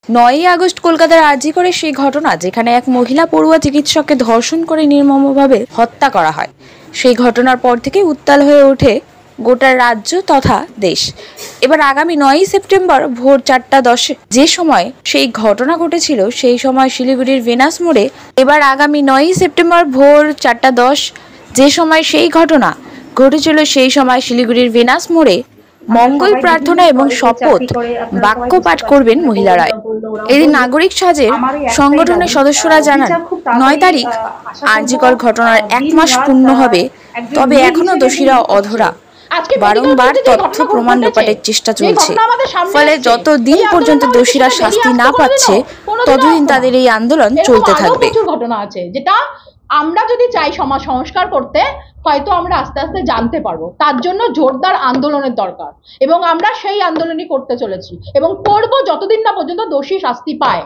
9ই August কলকাতার আরজি করে সেই ঘটনা, যেখানে এক মহিলা পড়ুয়া চিকিৎসককে ধর্ষণ করে নির্মমভাবে হত্যা করা হয়। সেই ঘটনার পর থেকে উত্তাল হয়ে ওঠে গোটা রাজ্য তথা দেশ। এবার আগামী 9ই সেপ্টেম্বর ভোর 4:10 যে সময় সেই ঘটনা ঘটেছিল, সেই সময় শিলিগুড়ির ভেনাস মোড়ে এবার আগামী 9ই সেপ্টেম্বর ভোর 4:10 যে সময় সেই ঘটনা ঘটেছিল, সেই সময় শিলিগুড়ির ভেনাস মোড়ে মঙ্গল প্রার্থনা এবং শপথ বাক্য পাঠ করবেন মহিলারা। এদিন নাগরিক সাজের সংগঠনের সদস্যরা জানান, 9 তারিখ আরজিকর ঘটনার 1 মাস পূর্ণ হবে, তবে এখনো দোষীরা অধরা। বারংবার তথ্য প্রমাণ লোপাটের চেষ্টা চলছে, ফলে যতদিন পর্যন্ত দোষীরা শাস্তি না পাচ্ছে ততদিন তাদের এই আন্দোলন চলতে থাকবে। ঘটনা আছে যেটা আমরা যদি চাই সমাজ সংস্কার করতে, হয়তো আমরা আস্তে আস্তে জানতে পারবো। তার জন্য জোরদার আন্দোলনের দরকার এবং আমরা সেই আন্দোলনই করতে চলেছি এবং করব যতদিন না পর্যন্ত দোষী শাস্তি পায়।